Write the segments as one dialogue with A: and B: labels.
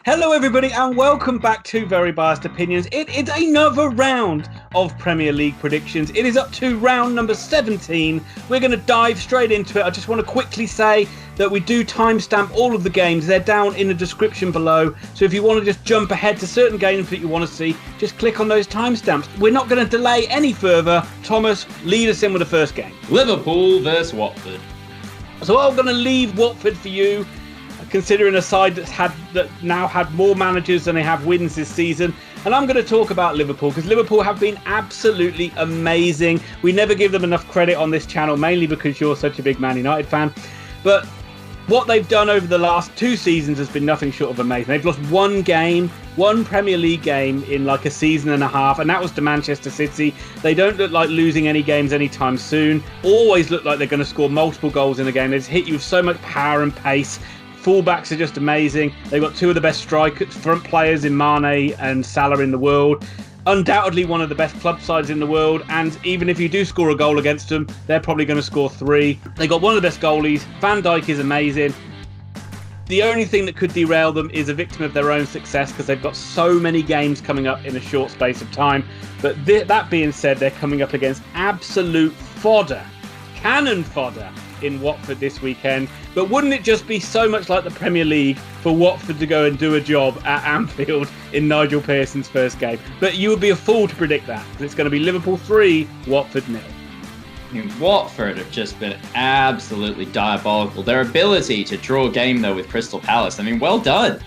A: Hello everybody and welcome back to Very Biased Opinions. It is another round of Premier League predictions. It is up to round number 17. We're going to dive straight into it. I just want to quickly say that we do timestamp all of the games. They're down in the description below. So if you want to just jump ahead to certain games that you want to see, just click on those timestamps. We're not going to delay any further. Thomas, lead us in with the first game.
B: Liverpool versus Watford.
A: So I'm going to leave Watford for you, considering a side that now had more managers than they have wins this season. And I'm going to talk about Liverpool because Liverpool have been absolutely amazing. We never give them enough credit on this channel, mainly because you're such a big Man United fan. But what they've done over the last 2 seasons has been nothing short of amazing. They've lost one Premier League game in like a season and a half, and that was to Manchester City. They don't look like losing any games anytime soon. Always look like they're going to score multiple goals in a game. They just hit you with so much power and pace. Fullbacks are just amazing. They've got 2 of the best strikers, front players in Mane and Salah in the world. Undoubtedly one of the best club sides in the world. And even if you do score a goal against them, they're probably going to score 3. They got one of the best goalies. Van Dijk is amazing. The only thing that could derail them is a victim of their own success because they've got so many games coming up in a short space of time. But that being said, they're coming up against absolute fodder, cannon fodder, in Watford this weekend. But wouldn't it just be so much like the Premier League for Watford to go and do a job at Anfield in Nigel Pearson's first game? But you would be a fool to predict that, because it's going to be Liverpool 3, Watford 0.
B: I mean, Watford have just been absolutely diabolical. Their ability to draw a game, though, with Crystal Palace, I mean, well done.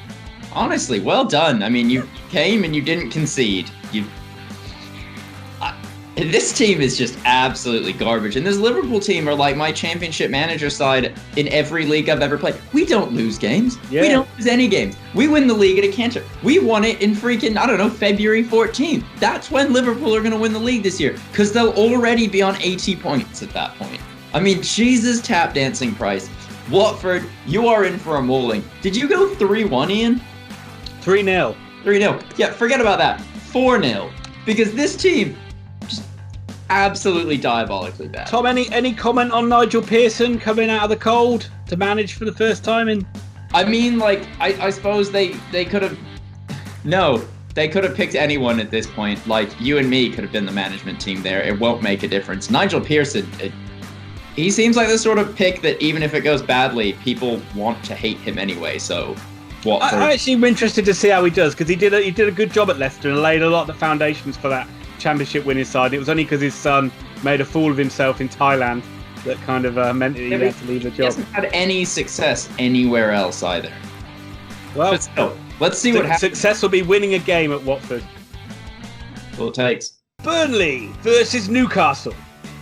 B: Honestly, well done. I mean, you came and you didn't concede. This team is just absolutely garbage. And this Liverpool team are like my championship manager side in every league I've ever played. We don't lose games. Yeah. We don't lose any games. We win the league at a canter. We won it in freaking, February 14th. That's when Liverpool are going to win the league this year, because they'll already be on 80 points at that point. I mean, Jesus tap dancing Price. Watford, you are in for a mauling. Did you go 3-1, Ian?
A: 3-0.
B: 3-0. Yeah, forget about that. 4-0. Because this team absolutely diabolically bad.
A: Tom, any comment on Nigel Pearson coming out of the cold to manage for the first time in?
B: I mean, like, I suppose they could have. No, they could have picked anyone at this point. Like, you and me could have been the management team there. It won't make a difference. Nigel Pearson, he seems like the sort of pick that even if it goes badly, people want to hate him anyway. So, Watford.
A: I actually am interested to see how he does, because he did a good job at Leicester and laid a lot of the foundations for that championship winning side. It was only because his son made a fool of himself in Thailand that kind of meant that he had to leave the job.
B: He hasn't had any success anywhere else either.
A: Well,
B: but still, let's see what happens.
A: Success will be winning a game at Watford.
B: That's all it takes.
A: Burnley versus Newcastle.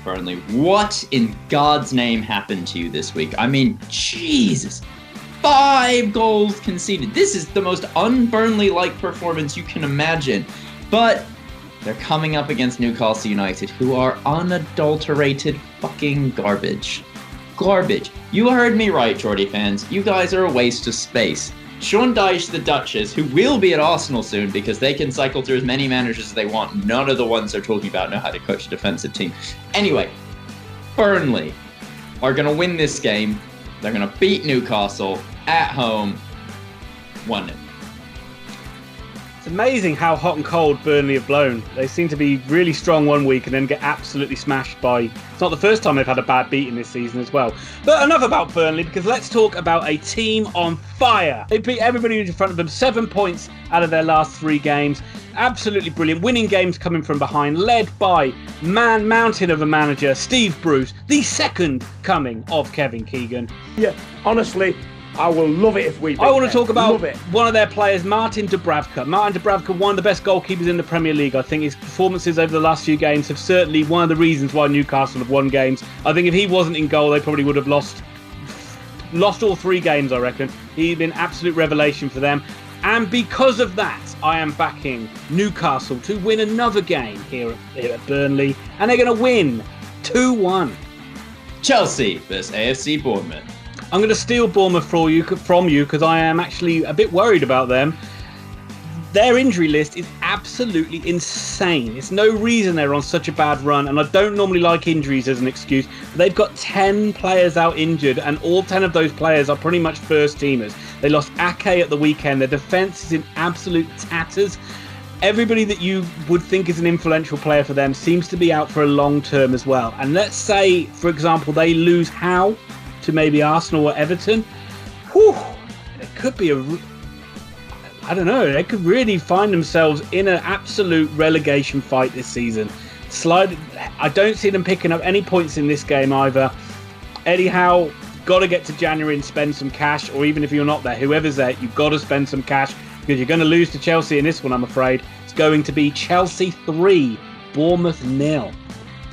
B: Burnley, what in God's name happened to you this week? I mean, Jesus. 5 goals conceded. This is the most un-Burnley-like performance you can imagine. But they're coming up against Newcastle United, who are unadulterated fucking garbage. Garbage. You heard me right, Geordie fans. You guys are a waste of space. Sean Dyche, the Duchess, who will be at Arsenal soon because they can cycle through as many managers as they want. None of the ones they're talking about know how to coach a defensive team. Anyway, Burnley are going to win this game. They're going to beat Newcastle at home 1-0.
A: It's amazing how hot and cold Burnley have blown. They seem to be really strong one week and then get absolutely smashed by... It's not the first time they've had a bad beating this season as well. But enough about Burnley, because let's talk about a team on fire. They beat everybody in front of them, 7 points out of their last 3 games. Absolutely brilliant. Winning games coming from behind, led by mountain of a manager, Steve Bruce, the second coming of Kevin Keegan.
C: Yeah, honestly, I will love it if we beat
A: I want to talk about
C: them.
A: one of their players, Martin Dubravka. Martin Dubravka, one of the best goalkeepers in the Premier League. I think his performances over the last few games have certainly one of the reasons why Newcastle have won games. I think if he wasn't in goal, they probably would have lost all 3 games, I reckon. He's been absolute revelation for them. And because of that, I am backing Newcastle to win another game here at Burnley. And they're going to win 2-1.
B: Chelsea versus AFC Bournemouth.
A: I'm going to steal Bournemouth from you because I am actually a bit worried about them. Their injury list is absolutely insane. It's no reason they're on such a bad run, and I don't normally like injuries as an excuse, but they've got 10 players out injured, and all 10 of those players are pretty much first teamers. They lost Ake at the weekend. Their defence is in absolute tatters. Everybody that you would think is an influential player for them seems to be out for a long term as well. And let's say, for example, they lose Howe to maybe Arsenal or Everton. Whew, it could be I don't know, they could really find themselves in an absolute relegation fight this season. I don't see them picking up any points in this game either. Eddie Howe, got to get to January and spend some cash, or even if you're not there, whoever's there, you've got to spend some cash, because you're going to lose to Chelsea in this one, I'm afraid. It's going to be Chelsea 3, Bournemouth 0.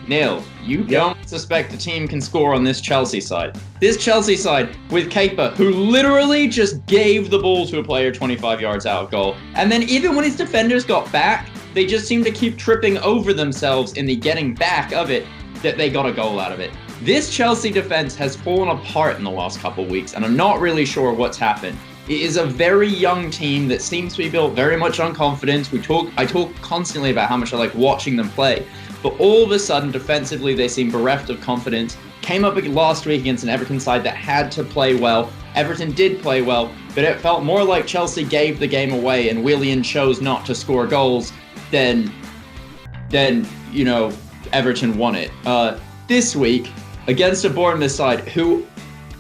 B: Neil, you don't suspect the team can score on this Chelsea side. This Chelsea side with Kepa, who literally just gave the ball to a player 25 yards out of goal. And then even when his defenders got back, they just seemed to keep tripping over themselves in the getting back of it, that they got a goal out of it. This Chelsea defense has fallen apart in the last couple of weeks, and I'm not really sure what's happened. It is a very young team that seems to be built very much on confidence. I talk constantly about how much I like watching them play. But all of a sudden, defensively, they seem bereft of confidence. Came up last week against an Everton side that had to play well. Everton did play well, but it felt more like Chelsea gave the game away and Willian chose not to score goals than Everton won it. This week, against a Bournemouth side who,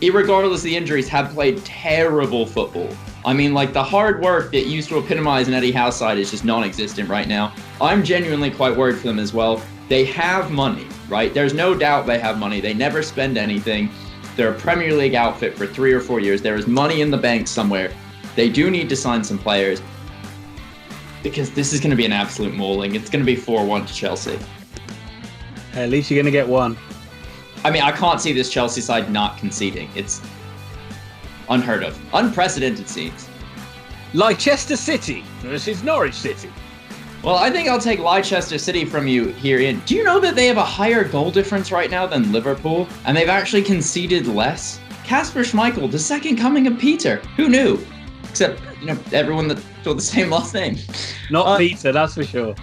B: irregardless of the injuries, have played terrible football. I mean, like, the hard work that used to epitomize an Eddie Howe side is just non-existent right now. I'm genuinely quite worried for them as well. They have money, right? There's no doubt they have money. They never spend anything. They're a Premier League outfit for 3 or 4 years. There is money in the bank somewhere. They do need to sign some players, because this is going to be an absolute mauling. It's going to be 4-1 to Chelsea.
A: At least you're going to get one.
B: I mean, I can't see this Chelsea side not conceding. It's unheard of. Unprecedented scenes.
A: Leicester City versus Norwich City.
B: Well, I think I'll take Leicester City from you here in. Do you know that they have a higher goal difference right now than Liverpool? And they've actually conceded less? Kasper Schmeichel, the second coming of Peter. Who knew? Except, everyone that got the same last name.
A: Not Peter, that's for sure.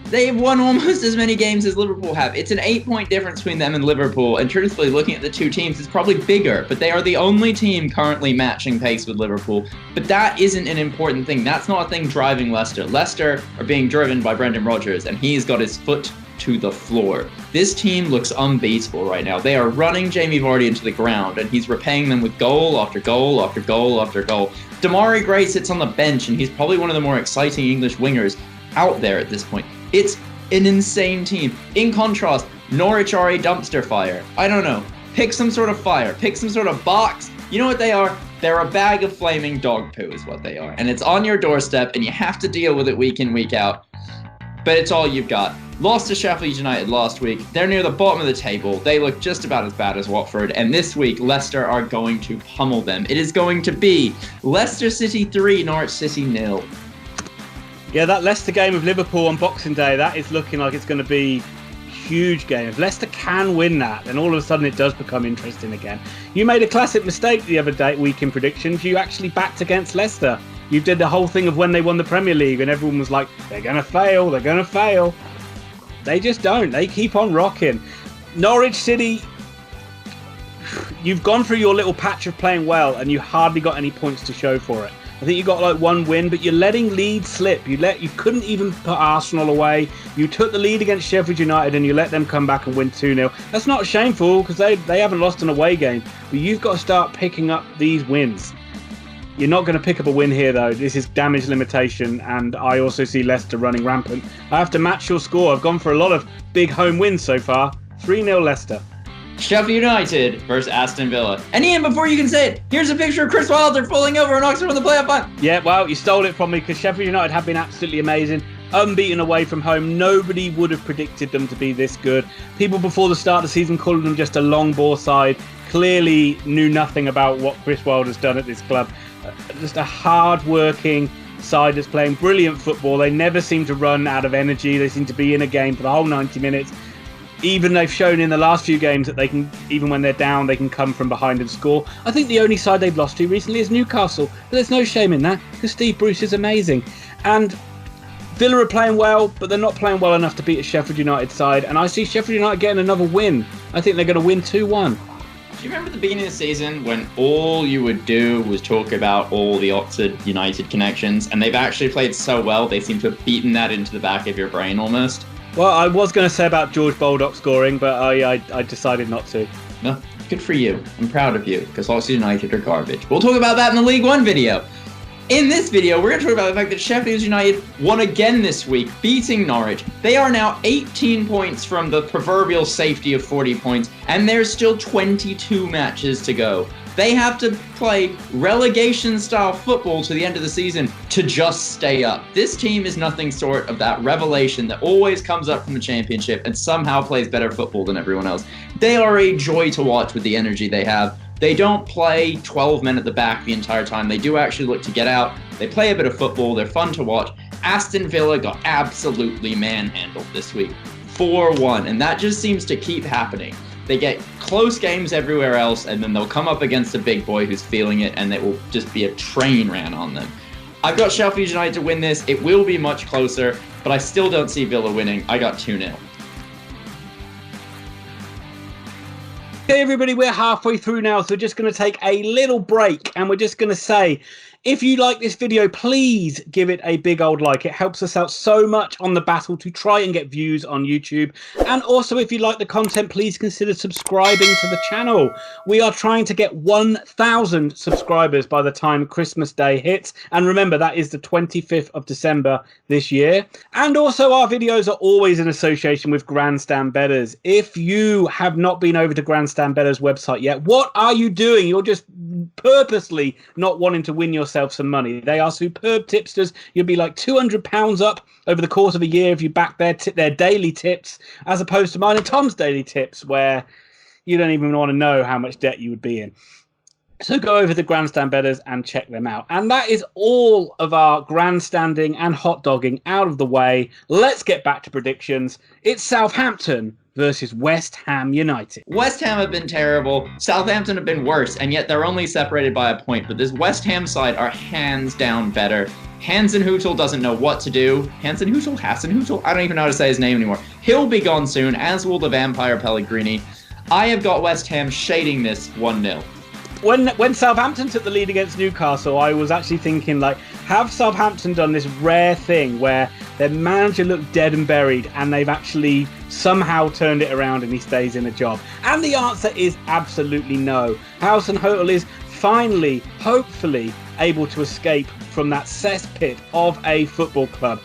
B: They've won almost as many games as Liverpool have. It's an 8-point difference between them and Liverpool, and truthfully, looking at the two teams, it's probably bigger, but they are the only team currently matching pace with Liverpool. But that isn't an important thing. That's not a thing driving Leicester. Leicester are being driven by Brendan Rodgers, and he's got his foot to the floor. This team looks unbeatable right now. They are running Jamie Vardy into the ground, and he's repaying them with goal after goal after goal after goal. Damari Gray sits on the bench, and he's probably one of the more exciting English wingers out there at this point. It's an insane team. In contrast, Norwich are a dumpster fire. I don't know. Pick some sort of fire. Pick some sort of box. You know what they are? They're a bag of flaming dog poo is what they are. And it's on your doorstep, and you have to deal with it week in, week out. But it's all you've got. Lost to Sheffield United last week. They're near the bottom of the table. They look just about as bad as Watford. And this week, Leicester are going to pummel them. It is going to be Leicester City 3, Norwich City 0.
A: Yeah, that Leicester game of Liverpool on Boxing Day, that is looking like it's going to be a huge game. If Leicester can win that, then all of a sudden it does become interesting again. You made a classic mistake the other week in predictions. You actually backed against Leicester. You did the whole thing of when they won the Premier League, and everyone was like, they're going to fail, they're going to fail. They just don't. They keep on rocking. Norwich City, you've gone through your little patch of playing well, and you hardly got any points to show for it. I think you got like one win, but you're letting Leeds slip. You couldn't even put Arsenal away. You took the lead against Sheffield United and you let them come back and win 2-0. That's not shameful because they haven't lost an away game. But you've got to start picking up these wins. You're not going to pick up a win here though. This is damage limitation, and I also see Leicester running rampant. I have to match your score. I've gone for a lot of big home wins so far. 3-0 Leicester.
B: Sheffield United versus Aston Villa. And Ian, before you can say it, here's a picture of Chris Wilder falling over on Oxford on the playoff final.
A: Yeah, well, you stole it from me because Sheffield United have been absolutely amazing. Unbeaten away from home. Nobody would have predicted them to be this good. People before the start of the season called them just a long ball side. Clearly knew nothing about what Chris Wilder's done at this club. Just a hard-working side that's playing brilliant football. They never seem to run out of energy. They seem to be in a game for the whole 90 minutes. Even they've shown in the last few games that they can, even when they're down, they can come from behind and score. I think the only side they've lost to recently is Newcastle, but there's no shame in that because Steve Bruce is amazing. And Villa are playing well, but they're not playing well enough to beat a Sheffield United side. And I see Sheffield United getting another win. I think they're going to win 2-1.
B: Do you remember the beginning of the season when all you would do was talk about all the Oxford United connections, and they've actually played so well, they seem to have beaten that into the back of your brain almost?
A: Well, I was going to say about George Baldock scoring, but I decided not to.
B: No, good for you. I'm proud of you, because Oxford United are garbage. We'll talk about that in the League One video. In this video, we're going to talk about the fact that Sheffield United won again this week, beating Norwich. They are now 18 points from the proverbial safety of 40 points, and there's still 22 matches to go. They have to play relegation-style football to the end of the season to just stay up. This team is nothing short of that revelation that always comes up from the championship and somehow plays better football than everyone else. They are a joy to watch with the energy they have. They don't play 12 men at the back the entire time. They do actually look to get out. They play a bit of football. They're fun to watch. Aston Villa got absolutely manhandled this week, 4-1, and that just seems to keep happening. They get close games everywhere else, and then they'll come up against a big boy who's feeling it, and it will just be a train ran on them. I've got Sheffield United to win this. It will be much closer, but I still don't see Villa winning. I got 2-0.
A: Okay, everybody, we're halfway through now, so we're just going to take a little break, and we're just going to say, if you like this video, please give it a big old like. It helps us out so much on the battle to try and get views on YouTube. And also, if you like the content, please consider subscribing to the channel. We are trying to get 1,000 subscribers by the time Christmas Day hits. And remember, that is the 25th of December this year. And also, our videos are always in association with Grandstand Bettors. If you have not been over to Grandstand Bettors website yet, what are you doing? You're just purposely not wanting to win yourself some money. They are superb tipsters. You'll be like £200 up over the course of a year if you back their daily tips, as opposed to mine and Tom's daily tips, where you don't even want to know how much debt you would be in. So go over to Grandstand Bettors and check them out. And that is all of our grandstanding and hot dogging out of the way. Let's get back to predictions. It's Southampton versus West Ham United.
B: West Ham have been terrible. Southampton have been worse, and yet they're only separated by a point. But this West Ham side are hands down better. Hasenhüttl doesn't know what to do. Hasenhüttl? I don't even know how to say his name anymore. He'll be gone soon, as will the vampire Pellegrini. I have got West Ham shading this 1-0.
A: When Southampton took the lead against Newcastle, I was actually thinking, like, have Southampton done this rare thing where their manager looked dead and buried and they've actually somehow turned it around and he stays in a job? And the answer is absolutely no. Hasenhüttl is finally, hopefully, able to escape from that cesspit of a football club.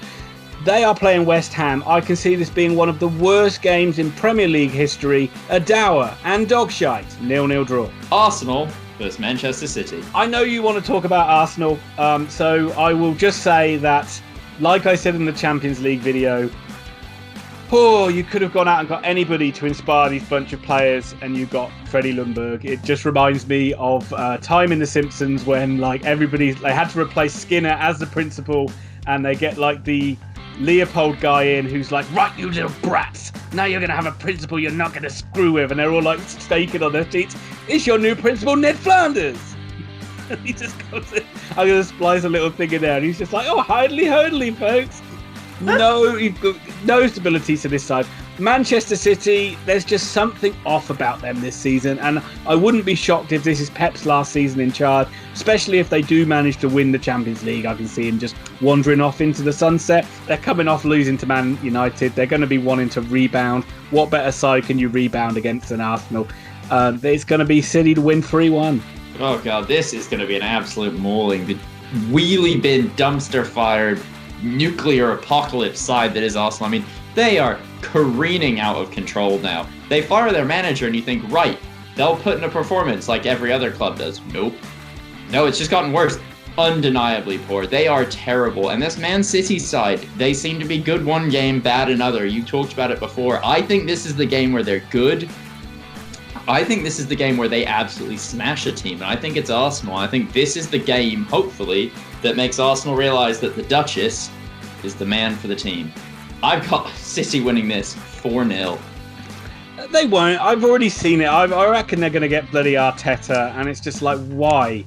A: They are playing West Ham. I can see this being one of the worst games in Premier League history. A dour and dogshite 0-0 draw.
B: Arsenal versus Manchester City.
A: I know you want to talk about Arsenal, so I will just say that, like I said in the Champions League video, you could have gone out and got anybody to inspire these bunch of players, and you got Freddie Ljungberg. It just reminds me of time in The Simpsons when, like, they had to replace Skinner as the principal, and they get like the Leopold guy in who's like, right, you little brats, now you're going to have a principal you're not going to screw with, and they're all like staking on their seats. It's your new principal, Ned Flanders. And he just goes in, I'm going to splice a little thing in there, and he's just like, oh, hidely, folks. No stability to this side. Manchester City, there's just something off about them this season, and I wouldn't be shocked if this is Pep's last season in charge, especially if they do manage to win the Champions League. I can see him just wandering off into the sunset. They're coming off losing to Man United. They're going to be wanting to rebound. What better side can you rebound against than Arsenal? It's going to be City to win 3-1.
B: Oh, God, this is going to be an absolute mauling. The wheelie bin, dumpster-fired, nuclear apocalypse side that is Arsenal. I mean, they are careening out of control now. They fire their manager and you think, right, they'll put in a performance like every other club does. Nope. No, it's just gotten worse. Undeniably poor. They are terrible. And this Man City side, they seem to be good one game, bad another. You talked about it before. I think this is the game where they're good. I think this is the game where they absolutely smash a team. And I think it's Arsenal. I think this is the game, hopefully, that makes Arsenal realize that the Duchess is the man for the team. I've got City winning this 4-0.
A: They won't. I've already seen it. I reckon they're going to get bloody Arteta, and it's just like, why?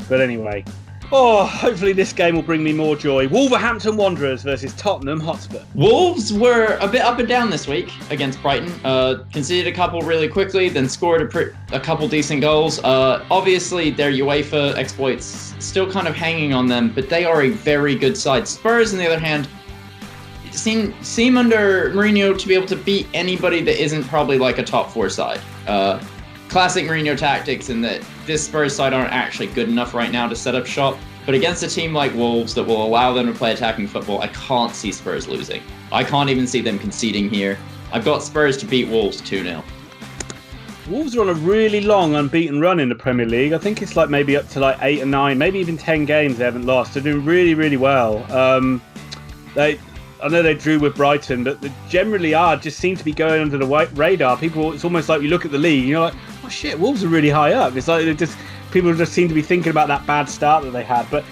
A: But anyway, Oh, hopefully this game will bring me more joy. Wolverhampton Wanderers versus Tottenham Hotspur.
B: Wolves were a bit up and down this week against Brighton. Conceded a couple really quickly, then scored a couple decent goals. Obviously, their UEFA exploits still kind of hanging on them, but they are a very good side. Spurs, on the other hand, seem under Mourinho to be able to beat anybody that isn't probably like a top 4 side. Classic Mourinho tactics in that this Spurs side aren't actually good enough right now to set up shop. But against a team like Wolves that will allow them to play attacking football, I can't see Spurs losing. I can't even see them conceding here. I've got Spurs to beat Wolves 2-0.
A: Wolves are on a really long unbeaten run in the Premier League. I think it's like maybe up to like 8 or 9, maybe even 10 games they haven't lost. They're doing really, really well. I know they drew with Brighton, but they generally just seem to be going under the radar. It's almost like you look at the league and you're like, oh shit, Wolves are really high up. It's like people just seem to be thinking about that bad start that they had. But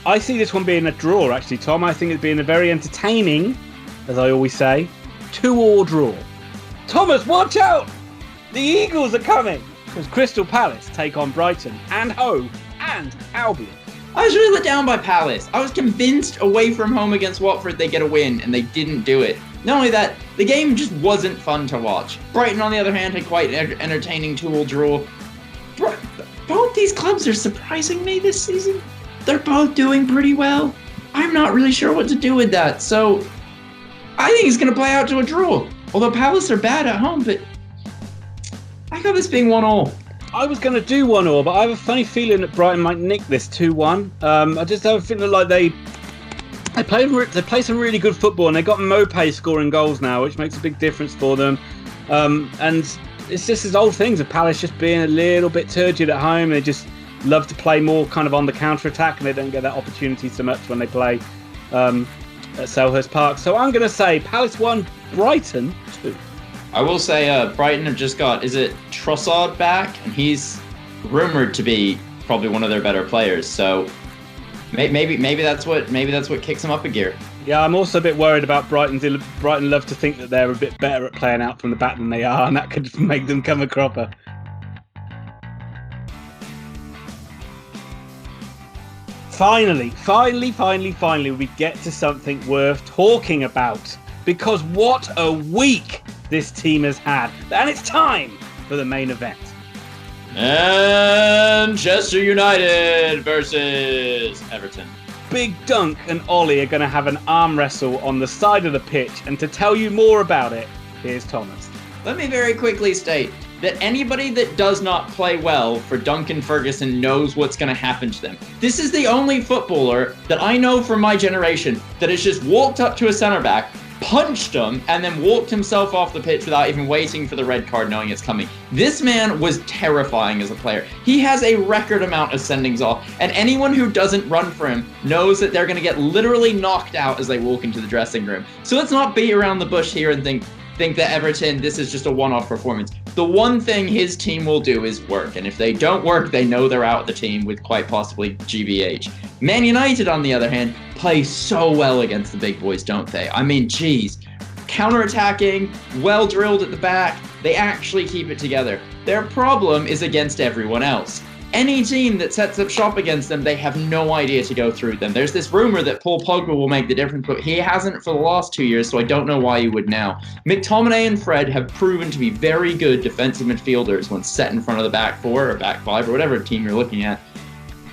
A: I see this one being a draw, actually, Tom. I think it's being a very entertaining, as I always say, 2-2 draw. Thomas, watch out! The Eagles are coming! Because Crystal Palace take on Brighton and Hove and Albion.
B: I was really let down by Palace. I was convinced away from home against Watford they'd get a win, and they didn't do it. Not only that, the game just wasn't fun to watch. Brighton, on the other hand, had quite an entertaining 2-2 draw. Both these clubs are surprising me this season. They're both doing pretty well. I'm not really sure what to do with that, so I think it's going to play out to a draw. Although Palace are bad at home, but I got this being 1-1.
A: I was going to do 1-1, but I have a funny feeling that Brighton might nick this 2-1. I just have a feeling like they play some really good football, and they got Mopé scoring goals now, which makes a big difference for them. And it's just these old things of Palace just being a little bit turgid at home. They just love to play more kind of on the counter-attack, and they don't get that opportunity so much when they play at Selhurst Park. So I'm going to say Palace 1, Brighton 2.
B: I will say Brighton have just got, is it Trossard back? And he's rumored to be probably one of their better players. So maybe that's what kicks them up a gear.
A: Yeah, I'm also a bit worried about Brighton. Brighton love to think that they're a bit better at playing out from the back than they are, and that could make them come a cropper. Finally, we get to something worth talking about. Because what a week this team has had. And it's time for the main event.
B: Manchester United versus Everton.
A: Big Dunk and Ollie are going to have an arm wrestle on the side of the pitch. And to tell you more about it, here's Thomas.
B: Let me very quickly state that anybody that does not play well for Duncan Ferguson knows what's going to happen to them. This is the only footballer that I know from my generation that has just walked up to a centre back, punched him, and then walked himself off the pitch without even waiting for the red card, knowing it's coming. This man was terrifying as a player. He has a record amount of sendings off, and anyone who doesn't run for him knows that they're going to get literally knocked out as they walk into the dressing room. So let's not beat around the bush here and think that Everton, this is just a one-off performance. The one thing his team will do is work, and if they don't work, they know they're out of the team with quite possibly GBH. Man United, on the other hand, play so well against the big boys, don't they? I mean, geez. Counter-attacking, well-drilled at the back, they actually keep it together. Their problem is against everyone else. Any team that sets up shop against them, they have no idea to go through them. There's this rumor that Paul Pogba will make the difference, but he hasn't for the last 2 years, so I don't know why he would now. McTominay and Fred have proven to be very good defensive midfielders when set in front of the back four or back five or whatever team you're looking at.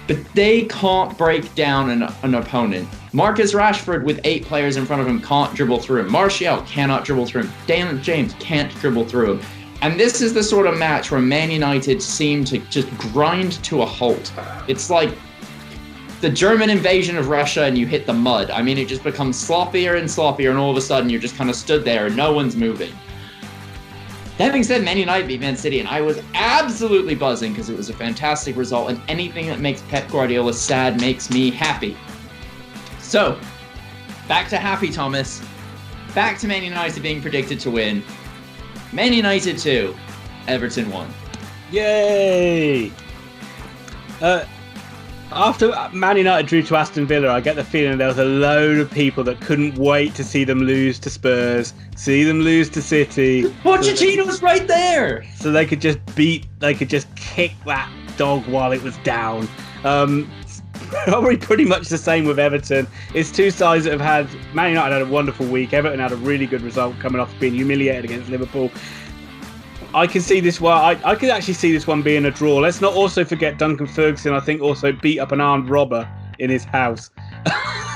B: But they can't break down an opponent. Marcus Rashford with 8 players in front of him can't dribble through him. Martial cannot dribble through him. Daniel James can't dribble through him. And this is the sort of match where Man United seem to just grind to a halt. It's like the German invasion of Russia and you hit the mud. I mean, it just becomes sloppier and sloppier, and all of a sudden you're just kind of stood there and no one's moving. That being said, Man United beat Man City, and I was absolutely buzzing because it was a fantastic result, and anything that makes Pep Guardiola sad makes me happy. So, back to happy, Thomas. Back to Man United being predicted to win. Man United 2, Everton 1.
A: Yay! After Man United drew to Aston Villa, I get the feeling there was a load of people that couldn't wait to see them lose to Spurs, see them lose to City.
B: Pochettino's right there!
A: So they could just kick that dog while it was down. probably pretty much the same with Everton. It's two sides that have had... Man United had a wonderful week. Everton had a really good result coming off being humiliated against Liverpool. I can see this one. I could actually see this one being a draw. Let's not also forget Duncan Ferguson, I think, also beat up an armed robber in his house.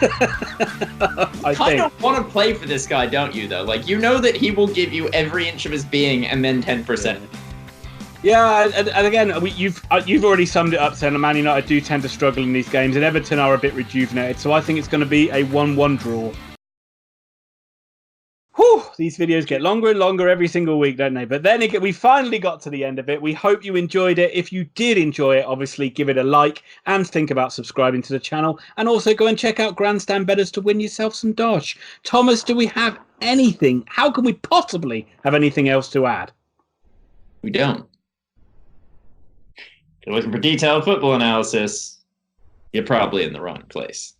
B: I kind of want to play for this guy, don't you, though? Like, you know that he will give you every inch of his being and then 10%.
A: Yeah, and again, you've already summed it up, saying Man United do tend to struggle in these games, and Everton are a bit rejuvenated, so I think it's going to be a 1-1 draw. Whew, these videos get longer and longer every single week, don't they? But then again, we finally got to the end of it. We hope you enjoyed it. If you did enjoy it, obviously give it a like and think about subscribing to the channel. And also go and check out Grandstand Bettors to win yourself some dosh. Thomas, do we have anything? How can we possibly have anything else to add?
B: We don't. If you're looking for detailed football analysis, you're probably in the wrong place.